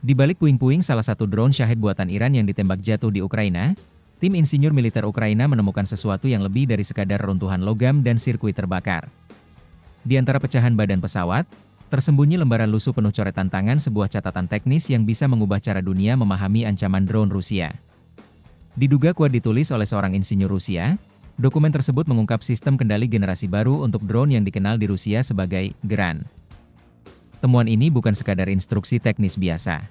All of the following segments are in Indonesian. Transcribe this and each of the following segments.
Di balik puing-puing salah satu drone Shahed buatan Iran yang ditembak jatuh di Ukraina, tim insinyur militer Ukraina menemukan sesuatu yang lebih dari sekadar runtuhan logam dan sirkuit terbakar. Di antara pecahan badan pesawat, tersembunyi lembaran lusuh penuh coretan tangan sebuah catatan teknis yang bisa mengubah cara dunia memahami ancaman drone Rusia. Diduga kuat ditulis oleh seorang insinyur Rusia, dokumen tersebut mengungkap sistem kendali generasi baru untuk drone yang dikenal di Rusia sebagai GRAN. Temuan ini bukan sekadar instruksi teknis biasa.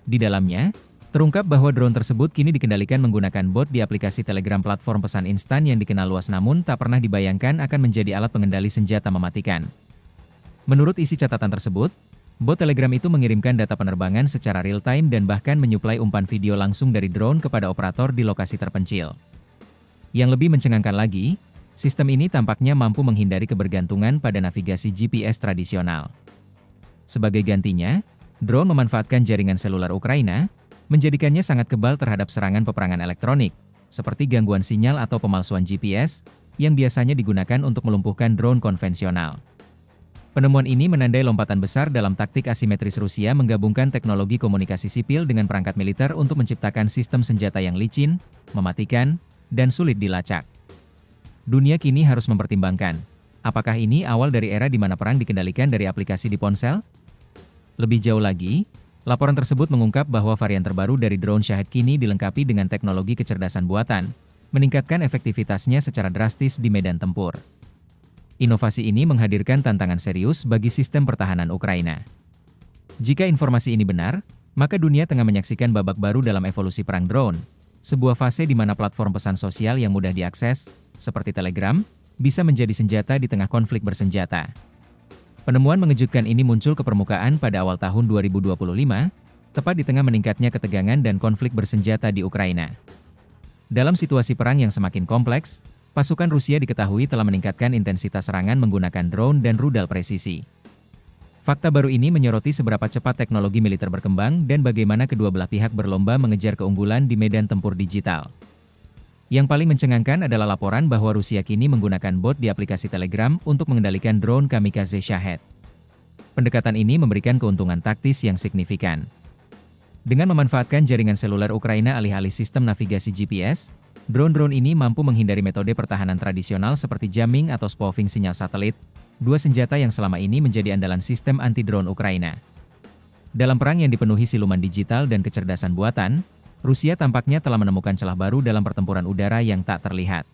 Di dalamnya, terungkap bahwa drone tersebut kini dikendalikan menggunakan bot di aplikasi Telegram, platform pesan instan yang dikenal luas namun tak pernah dibayangkan akan menjadi alat pengendali senjata mematikan. Menurut isi catatan tersebut, bot Telegram itu mengirimkan data penerbangan secara real-time dan bahkan menyuplai umpan video langsung dari drone kepada operator di lokasi terpencil. Yang lebih mencengangkan lagi, sistem ini tampaknya mampu menghindari kebergantungan pada navigasi GPS tradisional. Sebagai gantinya, drone memanfaatkan jaringan seluler Ukraina, menjadikannya sangat kebal terhadap serangan peperangan elektronik, seperti gangguan sinyal atau pemalsuan GPS, yang biasanya digunakan untuk melumpuhkan drone konvensional. Penemuan ini menandai lompatan besar dalam taktik asimetris Rusia menggabungkan teknologi komunikasi sipil dengan perangkat militer untuk menciptakan sistem senjata yang licin, mematikan, dan sulit dilacak. Dunia kini harus mempertimbangkan, apakah ini awal dari era di mana perang dikendalikan dari aplikasi di ponsel? Lebih jauh lagi, laporan tersebut mengungkap bahwa varian terbaru dari drone Shahed kini dilengkapi dengan teknologi kecerdasan buatan, meningkatkan efektivitasnya secara drastis di medan tempur. Inovasi ini menghadirkan tantangan serius bagi sistem pertahanan Ukraina. Jika informasi ini benar, maka dunia tengah menyaksikan babak baru dalam evolusi perang drone, sebuah fase di mana platform pesan sosial yang mudah diakses, seperti Telegram, bisa menjadi senjata di tengah konflik bersenjata. Penemuan mengejutkan ini muncul ke permukaan pada awal tahun 2025, tepat di tengah meningkatnya ketegangan dan konflik bersenjata di Ukraina. Dalam situasi perang yang semakin kompleks, pasukan Rusia diketahui telah meningkatkan intensitas serangan menggunakan drone dan rudal presisi. Fakta baru ini menyoroti seberapa cepat teknologi militer berkembang dan bagaimana kedua belah pihak berlomba mengejar keunggulan di medan tempur digital. Yang paling mencengangkan adalah laporan bahwa Rusia kini menggunakan bot di aplikasi Telegram untuk mengendalikan drone kamikaze Shahed. Pendekatan ini memberikan keuntungan taktis yang signifikan. Dengan memanfaatkan jaringan seluler Ukraina alih-alih sistem navigasi GPS, drone-drone ini mampu menghindari metode pertahanan tradisional seperti jamming atau spoofing sinyal satelit, dua senjata yang selama ini menjadi andalan sistem anti-drone Ukraina. Dalam perang yang dipenuhi siluman digital dan kecerdasan buatan, Rusia tampaknya telah menemukan celah baru dalam pertempuran udara yang tak terlihat.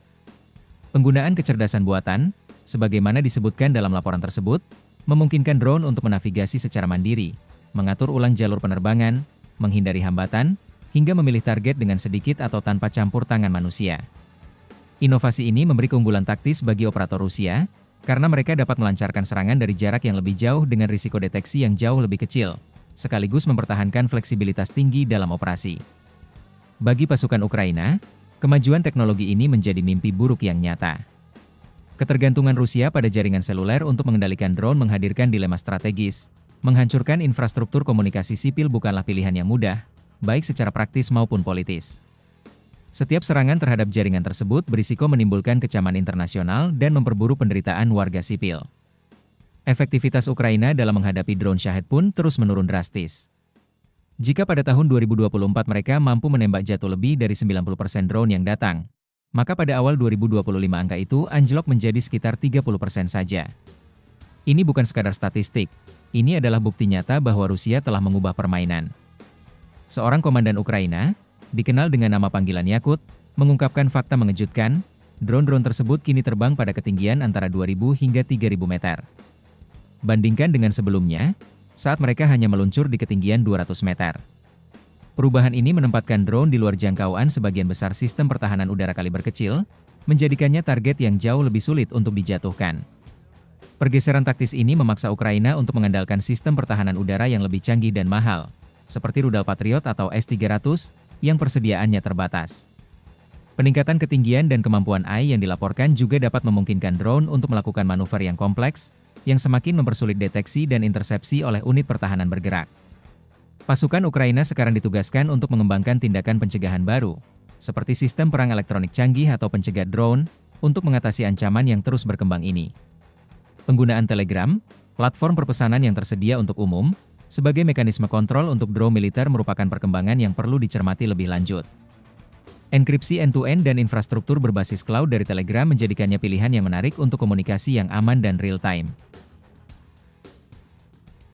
Penggunaan kecerdasan buatan, sebagaimana disebutkan dalam laporan tersebut, memungkinkan drone untuk menavigasi secara mandiri, mengatur ulang jalur penerbangan, menghindari hambatan, hingga memilih target dengan sedikit atau tanpa campur tangan manusia. Inovasi ini memberi keunggulan taktis bagi operator Rusia, karena mereka dapat melancarkan serangan dari jarak yang lebih jauh dengan risiko deteksi yang jauh lebih kecil, sekaligus mempertahankan fleksibilitas tinggi dalam operasi. Bagi pasukan Ukraina, kemajuan teknologi ini menjadi mimpi buruk yang nyata. Ketergantungan Rusia pada jaringan seluler untuk mengendalikan drone menghadirkan dilema strategis. Menghancurkan infrastruktur komunikasi sipil bukanlah pilihan yang mudah, baik secara praktis maupun politis. Setiap serangan terhadap jaringan tersebut berisiko menimbulkan kecaman internasional dan memperburuk penderitaan warga sipil. Efektivitas Ukraina dalam menghadapi drone Shahed pun terus menurun drastis. Jika pada tahun 2024 mereka mampu menembak jatuh lebih dari 90% drone yang datang, maka pada awal 2025 angka itu anjlok menjadi sekitar 30% saja. Ini bukan sekadar statistik, ini adalah bukti nyata bahwa Rusia telah mengubah permainan. Seorang komandan Ukraina, dikenal dengan nama panggilan Yakut, mengungkapkan fakta mengejutkan, drone-drone tersebut kini terbang pada ketinggian antara 2.000 hingga 3.000 meter. Bandingkan dengan sebelumnya, saat mereka hanya meluncur di ketinggian 200 meter. Perubahan ini menempatkan drone di luar jangkauan sebagian besar sistem pertahanan udara kaliber kecil, menjadikannya target yang jauh lebih sulit untuk dijatuhkan. Pergeseran taktis ini memaksa Ukraina untuk mengandalkan sistem pertahanan udara yang lebih canggih dan mahal, seperti rudal Patriot atau S-300, yang persediaannya terbatas. Peningkatan ketinggian dan kemampuan AI yang dilaporkan juga dapat memungkinkan drone untuk melakukan manuver yang kompleks, yang semakin mempersulit deteksi dan intersepsi oleh unit pertahanan bergerak. Pasukan Ukraina sekarang ditugaskan untuk mengembangkan tindakan pencegahan baru, seperti sistem perang elektronik canggih atau pencegat drone, untuk mengatasi ancaman yang terus berkembang ini. Penggunaan Telegram, platform perpesanan yang tersedia untuk umum, Sebagai mekanisme kontrol untuk drone militer merupakan perkembangan yang perlu dicermati lebih lanjut. Enkripsi end-to-end dan infrastruktur berbasis cloud dari Telegram menjadikannya pilihan yang menarik untuk komunikasi yang aman dan real-time.